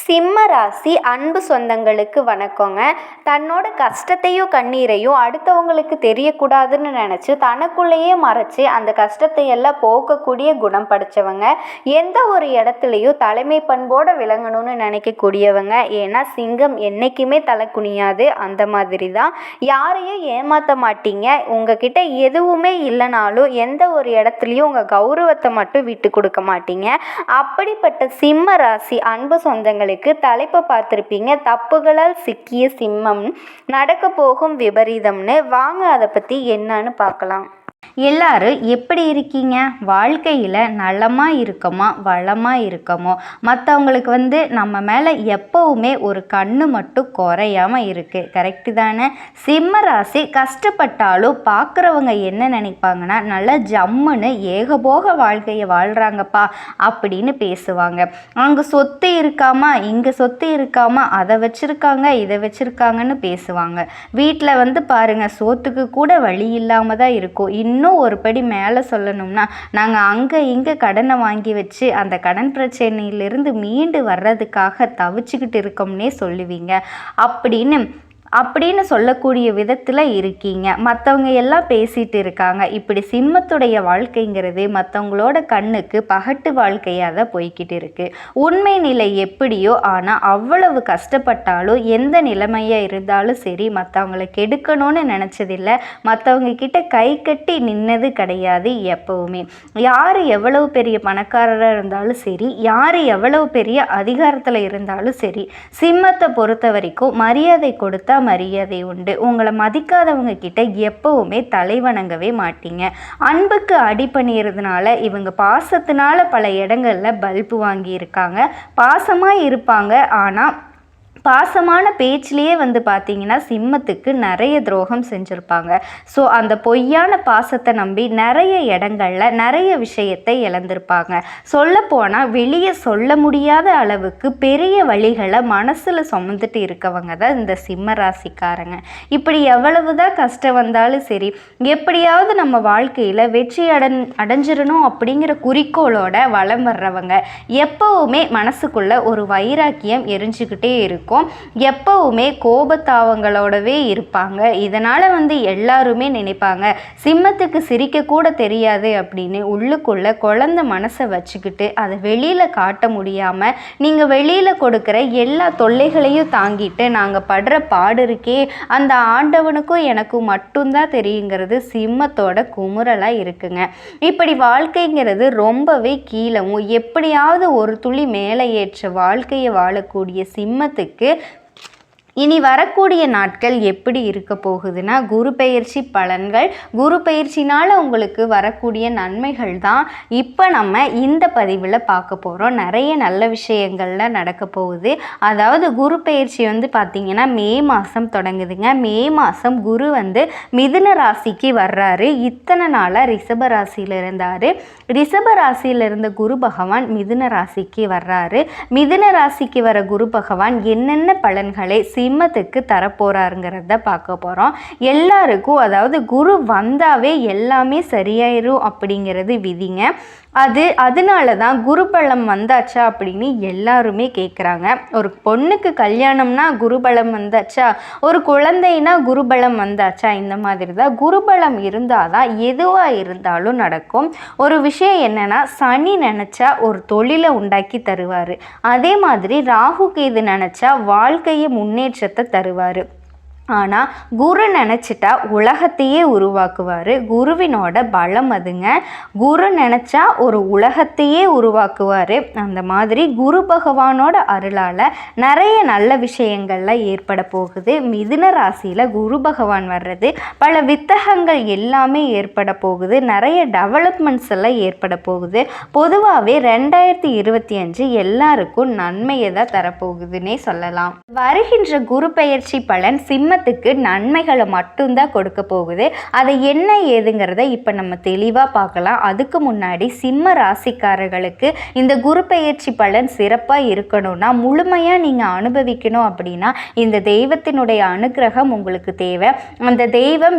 சிம்ம ராசி அன்பு சொந்தங்களுக்கு வணக்கங்க. தன்னோட கஷ்டத்தையும் கண்ணீரையும் அடுத்தவங்களுக்கு தெரியக்கூடாதுன்னு நினச்சி தனக்குள்ளேயே மறைச்சி அந்த கஷ்டத்தை எல்லாம் போக்கக்கூடிய குணம் படித்தவங்க. எந்த ஒரு இடத்துலையும் தலைமை பண்போடு விளங்கணும்னு நினைக்கக்கூடியவங்க. ஏன்னா சிங்கம் என்றைக்குமே தலை குனியாது. அந்த மாதிரி தான் யாரையும் ஏமாற்ற மாட்டீங்க. உங்ககிட்ட எதுவுமே இல்லைனாலும் எந்த ஒரு இடத்துலையும் உங்கள் கௌரவத்தை மட்டும் விட்டு கொடுக்க மாட்டீங்க. அப்படிப்பட்ட சிம்ம ராசி அன்பு சொந்தங்களுக்கு தலைப்பை பார்த்துருப்பீங்க, தப்புகளால் சிக்கிய சிம்மம், நடக்க போகும் விபரீதம்னு. வாங்க அதை பற்றி என்னன்னு பார்க்கலாம். எல்லாரும் எப்படி இருக்கீங்க? வாழ்க்கையில் நலமாக இருக்கோமா வளமாக இருக்கமோ? மற்றவங்களுக்கு நம்ம மேலே எப்போவுமே ஒரு கண்ணு மட்டும் குறையாமல் இருக்குது. கரெக்டு தானே? சிம்ம ராசி கஷ்டப்பட்டாலும் பார்க்குறவங்க என்ன நினைப்பாங்கன்னா, நல்லா ஜம்முன்னு ஏகபோக வாழ்க்கையை வாழ்கிறாங்கப்பா அப்படின்னு பேசுவாங்க. அங்கே சொத்து இருக்காமா, இங்கே சொத்து இருக்காமா, அதை வச்சுருக்காங்க இதை வச்சுருக்காங்கன்னு பேசுவாங்க. வீட்டில் பாருங்கள், சோத்துக்கு கூட வழி இல்லாமல் தான் இருக்கும். இன்னும் ஒரு படி மேலே சொல்லணும்னா, நாங்கள் அங்கே இங்கே கடனை வாங்கி வச்சு அந்த கடன் பிரச்சனையிலிருந்து மீண்டு வர்றதுக்காக தவிச்சுக்கிட்டு இருக்கோம்னே சொல்லுவீங்க. அப்படின்னு சொல்லக்கூடிய விதத்தில் இருக்கீங்க. மற்றவங்க எல்லாம் பேசிகிட்டு இருக்காங்க. இப்படி சிம்மத்துடைய வாழ்க்கைங்கிறது மற்றவங்களோட கண்ணுக்கு பகட்டு வாழ்க்கையாக தான் போய்கிட்டு இருக்குது. உண்மை நிலை எப்படியோ, ஆனால் அவ்வளவு கஷ்டப்பட்டாலும் எந்த நிலைமையாக இருந்தாலும் சரி மற்றவங்களை கெடுக்கணும்னு நினச்சதில்லை. மற்றவங்க கிட்ட கை கட்டி நின்னது கிடையாது எப்பவுமே. யார் எவ்வளவு பெரிய பணக்காரராக இருந்தாலும் சரி, யார் எவ்வளவு பெரிய அதிகாரத்தில் இருந்தாலும் சரி, சிம்மத்தை பொறுத்த வரைக்கும் மரியாதை கொடுத்தா மரியாதை உண்டு. உங்களை மதிக்காதவங்க கிட்ட எப்பவுமே தலை வணங்கவே மாட்டீங்க. அன்புக்கு அடி பண்ணிடுறதுனால இவங்க பாசத்தினால பல இடங்கள்ல பல்பு வாங்கி இருக்காங்க. பாசமா இருப்பாங்க, ஆனால் பாசமான பேச்சிலேயே பார்த்தீங்கன்னா சிம்மத்துக்கு நிறைய துரோகம் செஞ்சுருப்பாங்க. ஸோ அந்த பொய்யான பாசத்தை நம்பி நிறைய இடங்களில் நிறைய விஷயத்தை இழந்திருப்பாங்க. சொல்லப்போனால் வெளியே சொல்ல முடியாத அளவுக்கு பெரிய வழிகளை மனசில் சுமந்துட்டு இருக்கவங்க தான் இந்த சிம்ம ராசிக்காரங்க. இப்படி எவ்வளவு தான் கஷ்டம் வந்தாலும் சரி, எப்படியாவது நம்ம வாழ்க்கையில் வெற்றி அடைஞ்சிடணும் அப்படிங்கிற குறிக்கோளோட வலம் வர்றவங்க. எப்பவுமே மனசுக்குள்ள ஒரு வைராக்கியம் எரிஞ்சுக்கிட்டே இருக்கும். எப்பவுமே கோபத்தாவங்களோடவே இருப்பாங்க. இதனால் எல்லாருமே நினைப்பாங்க, சிம்மத்துக்கு சிரிக்க கூட தெரியாது அப்படின்னு. உள்ளுக்குள்ள குழந்தை மனசை வச்சுக்கிட்டு அதை வெளியில் காட்ட முடியாமல் நீங்கள் வெளியில் கொடுக்குற எல்லா தொல்லைகளையும் தாங்கிட்டு நாங்கள் படுற பாடு இருக்கே, அந்த ஆண்டவனுக்கும் எனக்கும் மட்டும்தான் தெரியுங்கிறது சிம்மத்தோட குமுறலாக இருக்குங்க. இப்படி வாழ்க்கைங்கிறது ரொம்பவே கீழவும் எப்படியாவது ஒரு துளி மேலே ஏற்ற வாழ்க்கையை வாழக்கூடிய சிம்மத்துக்கு இனி வரக்கூடிய நாட்கள் எப்படி இருக்க போகுதுன்னா, குரு பெயர்ச்சி பலன்கள். குரு பெயர்ச்சினால் உங்களுக்கு வரக்கூடிய நன்மைகள் தான் இப்போ நம்ம இந்த பதிவில் பார்க்க போகிறோம். நிறைய நல்ல விஷயங்கள்ல நடக்க போகுது. அதாவது குரு பெயர்ச்சி பார்த்திங்கன்னா மே மாதம் தொடங்குதுங்க. மே மாதம் குரு மிதுன ராசிக்கு வர்றாரு. இத்தனை நாளாக ரிஷப ராசியில் இருந்தார். ரிஷப ராசியில் இருந்த குரு பகவான் மிதுன ராசிக்கு வர்றாரு. மிதுன ராசிக்கு வர குரு பகவான் என்னென்ன பலன்களை சிம்மத்துக்கு தரப்போறாருங்கிறத பார்க்க போகிறோம். எல்லாருக்கும் அதாவது குரு வந்தாவே எல்லாமே சரியாயிரும் அப்படிங்கிறது விதிங்க. அதனால தான் குரு பலம் வந்தாச்சா அப்படின்னு எல்லாருமே கேட்குறாங்க. ஒரு பொண்ணுக்கு கல்யாணம்னா குருபலம் வந்தாச்சா, ஒரு குழந்தைனா குருபலம் வந்தாச்சா, இந்த மாதிரி தான் குருபலம் இருந்தால் தான் எதுவாக இருந்தாலும் நடக்கும். ஒரு விஷயம் என்னென்னா, சனி நினச்சா ஒரு தொழிலை உண்டாக்கி தருவார். அதே மாதிரி ராகு கேது நினச்சா வாழ்க்கையை முன்னேற்றத்தை தருவார். ஆனால் குரு நினச்சிட்டா உலகத்தையே உருவாக்குவார். குருவினோட பலம் அதுங்க. குரு நினச்சா ஒரு உலகத்தையே உருவாக்குவார். அந்த மாதிரி குரு பகவானோட அருளால் நிறைய நல்ல விஷயங்கள்லாம் ஏற்பட போகுது. மிதுன ராசியில் குரு பகவான் வர்றது பல வித்தகங்கள் எல்லாமே ஏற்பட போகுது. நிறைய டெவலப்மெண்ட்ஸ் எல்லாம் ஏற்பட போகுது. பொதுவாகவே 2025 எல்லாருக்கும் நன்மையை தான் தரப்போகுதுன்னே சொல்லலாம். வருகின்ற குரு பெயர்ச்சி பலன் சிம்ம சிம்மத்துக்கு நன்மைகளை மட்டும்தான் கொடுக்க போகுது. அதை என்ன ஏதுங்கிறத இப்போ நம்ம தெளிவாக பார்க்கலாம். அதுக்கு முன்னாடி சிம்ம ராசிக்காரர்களுக்கு இந்த குரு பெயர்ச்சி பலன் சிறப்பாக இருக்கணும்னா, முழுமையாக நீங்கள் அனுபவிக்கணும் அப்படின்னா இந்த தெய்வத்தினுடைய அனுக்கிரகம் உங்களுக்கு தேவை. அந்த தெய்வம்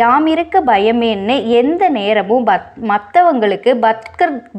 யாமிருக்க பயமேன்னு எந்த நேரமும் மற்றவங்களுக்கு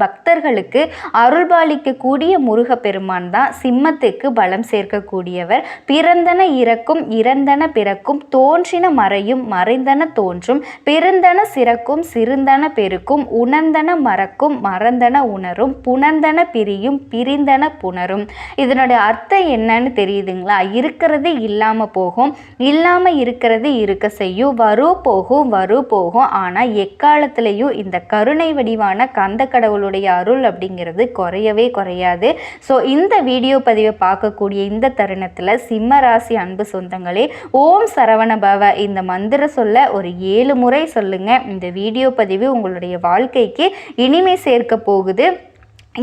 பக்தர்களுக்கு அருள்பாலிக்கக்கூடிய முருகப்பெருமான் தான் சிம்மத்துக்கு பலம் சேர்க்கக்கூடியவர். பிறந்தன இறக்கும், இறந்தன பிறக்கும், தோன்றின மறையும், மறைந்தன தோன்றும், பிறந்தன சிறக்கும், சிறுந்தன பெருக்கும், உணர்ந்தன மறக்கும், மறந்தன உணரும், புணர்ந்தன பிரியும், பிரிந்தன புணரும். இதனுடைய அர்த்தம் என்னன்னு தெரியுதுங்களா? இருக்கிறது இல்லாம போகும், இல்லாம இருக்கிறது இருக்க செய்யும், வரும் போகும், வரும் போகும். ஆனா எக்காலத்திலையும் இந்த கருணை வடிவான கந்த கடவுளுடைய அருள் அப்படிங்கிறது குறையவே குறையாது. ஸோ இந்த வீடியோ பதிவை பார்க்கக்கூடிய இந்த தருணத்தில் சிம்ம ராசி அன்பு சொந்தங்களே, ஓம் சரவண பவ இந்த மந்திர சொல்ல ஒரு 7 முறை சொல்லுங்க. இந்த வீடியோ பதிவு உங்களுடைய வாழ்க்கைக்கு இனிமை சேர்க்க போகுது.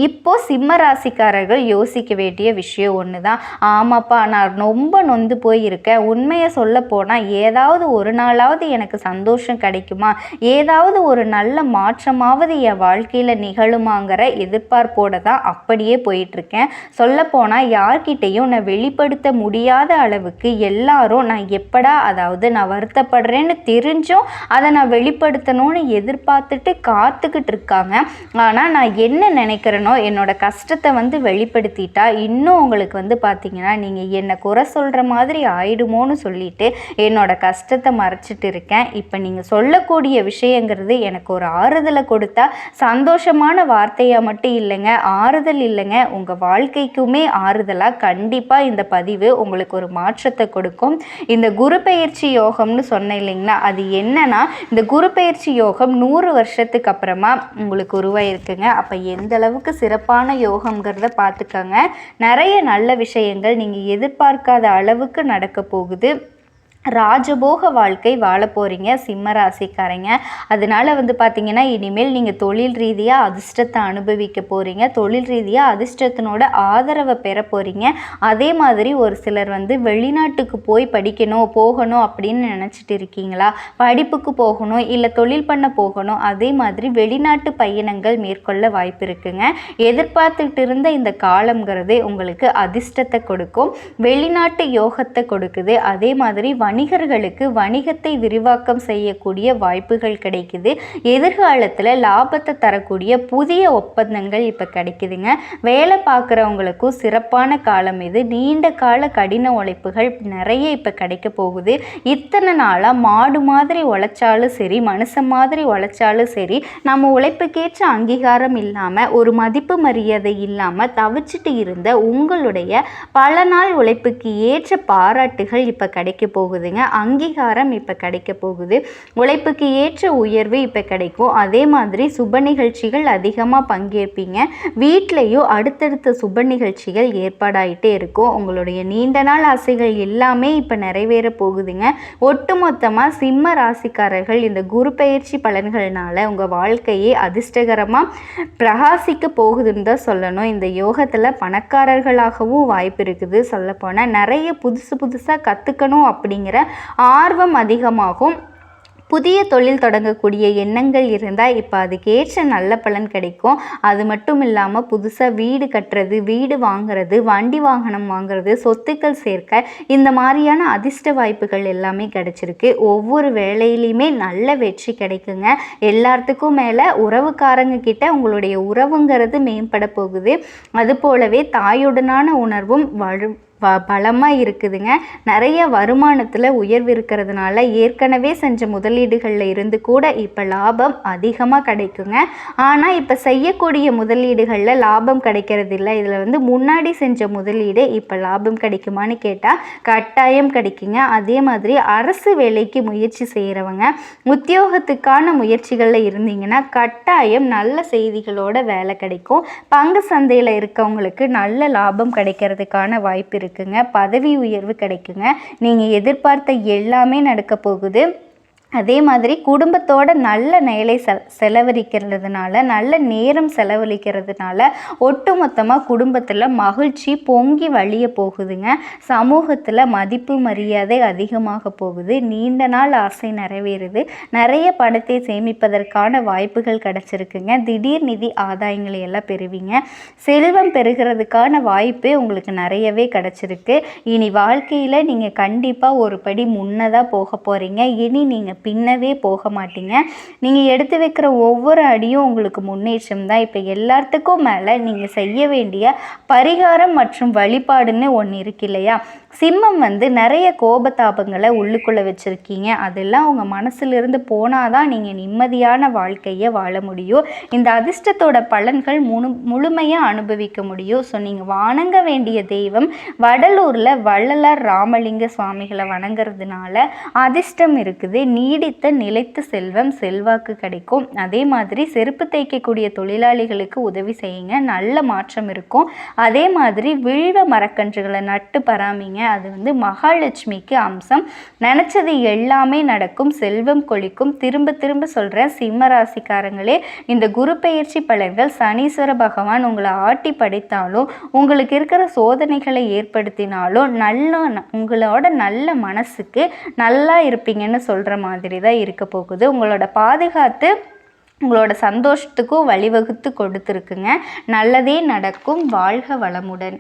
இப்போ சிம்ம ராசிக்காரர்கள் யோசிக்க வேண்டிய விஷயம் ஒன்று தான். ஆமாப்பா, நான் ரொம்ப நொந்து போயிருக்கேன், உண்மையை சொல்ல போனால் ஏதாவது ஒரு நாளாவது எனக்கு சந்தோஷம் கிடைக்குமா, ஏதாவது ஒரு நல்ல மாற்றமாவது என் வாழ்க்கையில் நிகழுமாங்கிற எதிர்பார்ப்போடு தான் அப்படியே போயிட்டுருக்கேன். சொல்லப்போனால் யார்கிட்டையும் நான் வெளிப்படுத்த முடியாத அளவுக்கு எல்லாரும் நான் எப்படா, அதாவது நான் வருத்தப்படுறேன்னு தெரிஞ்சும் அதை நான் வெளிப்படுத்தணும்னு எதிர்பார்த்துட்டு காத்துக்கிட்டு இருக்காங்க. ஆனால் நான் என்ன நினைக்கிறேன், என்னோட கஷ்டத்தை வெளிப்படுத்திட்டா இன்னும் உங்களுக்கு பார்த்தீங்கன்னா நீங்கள் என்னை குறை சொல்கிற மாதிரி ஆயிடுமோன்னு சொல்லிட்டு என்னோட கஷ்டத்தை மறைச்சிட்டு இருக்கேன். இப்போ நீங்கள் சொல்லக்கூடிய விஷயங்கிறது எனக்கு ஒரு ஆறுதலை கொடுத்தா சந்தோஷமான வார்த்தையாக மட்டும் இல்லைங்க, ஆறுதல் இல்லைங்க, உங்கள் வாழ்க்கைக்குமே ஆறுதலாக கண்டிப்பாக இந்த பதிவு உங்களுக்கு ஒரு மாற்றத்தை கொடுக்கும். இந்த குரு பெயர்ச்சி யோகம்னு சொன்னேன் இல்லைங்களா, அது என்னன்னா இந்த குரு பெயர்ச்சி யோகம் 100 வருஷத்துக்கு அப்புறமா உங்களுக்கு உருவாயிருக்குங்க. அப்போ எந்த அளவுக்கு சிறப்பான யோகம்ங்கிறத பார்த்துக்கங்க. நிறைய நல்ல விஷயங்கள் நீங்கள் எதிர்பார்க்காத அளவுக்கு நடக்க போகுது. ராஜபோக வாழ்க்கை வாழ போகிறீங்க சிம்ம ராசிக்காரங்க. அதனால் பார்த்தீங்கன்னா இனிமேல் நீங்கள் தொழில் ரீதியாக அதிர்ஷ்டத்தை அனுபவிக்க போகிறீங்க, தொழில் ரீதியாக அதிர்ஷ்டத்தினோட ஆதரவை பெற போகிறீங்க. அதே மாதிரி ஒரு சிலர் வெளிநாட்டுக்கு போய் போகணும் அப்படின்னு நினச்சிட்டு இருக்கீங்களா, படிப்புக்கு போகணும் இல்லை தொழில் பண்ண போகணும், அதே மாதிரி வெளிநாட்டு பயணங்கள் மேற்கொள்ள வாய்ப்பு இருக்குங்க. எதிர்பார்த்துட்டு இருந்த இந்த காலம்ங்கிறது உங்களுக்கு அதிர்ஷ்டத்தை கொடுக்கும், வெளிநாட்டு யோகத்தை கொடுக்குது. அதே மாதிரி வணிகர்களுக்கு வணிகத்தை விரிவாக்கம் செய்யக்கூடிய வாய்ப்புகள் கிடைக்குது. எதிர்காலத்தில் லாபத்தை தரக்கூடிய புதிய ஒப்பந்தங்கள் இப்போ கிடைக்குதுங்க. வேலை பார்க்குறவங்களுக்கும் சிறப்பான காலம் இது. நீண்ட கால கடின உழைப்புகள் நிறைய இப்போ கிடைக்க போகுது. இத்தனை நாளாக மாடு மாதிரி உழைச்சாலும் சரி, மனுஷன் மாதிரி உழைச்சாலும் சரி, நம்ம உழைப்புக்கேற்ற அங்கீகாரம் இல்லாமல், ஒரு மதிப்பு மரியாதை இல்லாமல் தவிச்சிட்டு இருந்த உங்களுடைய பல நாள் உழைப்புக்கு ஏற்ற பாராட்டுகள் இப்போ கிடைக்க போகுது. அங்கீகாரம் இப்போ கிடைக்க போகுது. உழைப்புக்கு ஏற்ற உயர்வு இப்போ கிடைக்கும். அதே மாதிரி சுப நிகழ்ச்சிகள் அதிகமாக பங்கேற்பீங்க. வீட்லேயும் அடுத்தடுத்த சுப நிகழ்ச்சிகள் ஏற்பாடாயிட்டே இருக்கும். உங்களுடைய நீண்ட நாள் ஆசைகள் எல்லாமே இப்போ நிறைவேற போகுதுங்க. ஒட்டுமொத்தமாக சிம்ம ராசிக்காரர்கள் இந்த குரு பெயர்ச்சி பலன்கள்னால உங்கள் வாழ்க்கையே அதிர்ஷ்டகரமாக பிரகாசிக்க போகுதுன்னு தான் சொல்லணும். இந்த யோகத்தில் பணக்காரர்களாகவும் வாய்ப்பு இருக்குது. சொல்லப்போனால் நிறைய புதுசாக கற்றுக்கணும் அப்படிங்கிற ஆர்வம் அதிகமாகும். புதிய தொழில் தொடங்கக்கூடிய எண்ணங்கள் இருந்தால் இப்போ அதுக்கேற்ற நல்ல பலன் கிடைக்கும். அது மட்டும் இல்லாமல் புதுசாக வீடு கட்டுறது, வீடு வாங்குறது, வண்டி வாகனம் வாங்குறது, சொத்துக்கள் சேர்க்க, இந்த மாதிரியான அதிர்ஷ்ட வாய்ப்புகள் எல்லாமே கிடைச்சிருக்கு. ஒவ்வொரு வேலையிலையுமே நல்ல வெற்றி கிடைக்குங்க. எல்லாத்துக்கும் மேலே உறவுக்காரங்க கிட்ட உங்களுடைய உறவுங்கிறது மேம்பட போகுது. அது போலவே தாயுடனான உணர்வும் பலமாக இருக்குதுங்க. நிறைய வருமானத்தில் உயர்வு இருக்கிறதுனால ஏற்கனவே செஞ்ச முதலீடுகளில் இருந்து கூட இப்போ லாபம் அதிகமாக கிடைக்குங்க. ஆனால் இப்போ செய்யக்கூடிய முதலீடுகளில் லாபம் கிடைக்கிறது இல்லை. இதில் முன்னாடி செஞ்ச முதலீடு இப்போ லாபம் கிடைக்குமான்னு கேட்டால் கட்டாயம் கிடைக்குங்க. அதே மாதிரி அரசு வேலைக்கு முயற்சி செய்கிறவங்க, உத்தியோகத்துக்கான முயற்சிகளில் இருந்தீங்கன்னா கட்டாயம் நல்ல செய்திகளோட வேலை கிடைக்கும். பங்கு சந்தையில் இருக்கவங்களுக்கு நல்ல லாபம் கிடைக்கிறதுக்கான வாய்ப்பு இருக்குங்க. பதவி உயர்வு கிடைக்குங்க. நீங்கள் எதிர்பார்த்த எல்லாமே நடக்க போகுது. அதே மாதிரி குடும்பத்தோட நல்ல நேலை செலவழிக்கிறதுனால, நல்ல நேரம் செலவழிக்கிறதுனால ஒட்டுமொத்தமாக குடும்பத்தில் மகிழ்ச்சி பொங்கி வழிய போகுதுங்க. சமூகத்தில் மதிப்பு மரியாதை அதிகமாக போகுது. நீண்ட நாள் ஆசை நிறைவேறுது. நிறைய பணத்தை சேமிப்பதற்கான வாய்ப்புகள் கிடச்சிருக்குங்க. திடீர் நிதி ஆதாயங்களை எல்லாம் பெறுவீங்க. செல்வம் பெறுகிறதுக்கான வாய்ப்பு உங்களுக்கு நிறையவே கிடச்சிருக்கு. இனி வாழ்க்கையில் நீங்கள் கண்டிப்பாக ஒரு படி முன்னதாக போக போகிறீங்க. இனி நீங்கள் பின்னவே போக மாட்டீங்க. நீங்கள் எடுத்து வைக்கிற ஒவ்வொரு அடியும் உங்களுக்கு முன்னேற்றம் தான். இப்போ எல்லாத்துக்கும் மேலே நீங்கள் செய்ய வேண்டிய பரிகாரம் மற்றும் வழிபாடுன்னு ஒன்று இருக்கு இல்லையா? சிம்மம் நிறைய கோபதாபங்களை உள்ளுக்குள்ளே வச்சுருக்கீங்க. அதெல்லாம் உங்கள் மனசிலிருந்து போனால் தான் நீங்கள் நிம்மதியான வாழ்க்கையை வாழ முடியும். இந்த அதிர்ஷ்டத்தோட பலன்கள் முழுமையாக அனுபவிக்க முடியும். ஸோ நீங்கள் வணங்க வேண்டிய தெய்வம் வடலூரில் வள்ளலார் ராமலிங்க சுவாமிகளை வணங்குறதுனால அதிர்ஷ்டம் இருக்குது. நீடித்த நிலைத்த செல்வம் செல்வாக்கு கிடைக்கும். அதே மாதிரி செருப்பு தைக்கக்கூடிய தொழிலாளிகளுக்கு உதவி செய்யுங்க, நல்ல மாற்றம் இருக்கும். அதே மாதிரி வில்வ மரக்கன்றுகளை நட்டு பராமிங்க. அது மகாலட்சுமிக்கு அம்சம். நினச்சது எல்லாமே நடக்கும், செல்வம் கொளிக்கும். திரும்ப திரும்ப சொல்கிறேன் சிம்ம ராசிக்காரங்களே, இந்த குரு பெயர்ச்சி பலன்கள் சனீஸ்வர பகவான் உங்களை ஆட்டி படைத்தாலும், உங்களுக்கு இருக்கிற சோதனைகளை ஏற்படுத்தினாலும் உங்களோட நல்ல மனசுக்கு நல்லா இருப்பீங்கன்னு சொல்கிற மாதிரி தான் இருக்க போகுது. உங்களோட பாதுகாத்து உங்களோட சந்தோஷத்துக்கும் வழிவகுத்து கொடுத்துருக்குங்க. நல்லதே நடக்கும். வாழ்க வளமுடன்.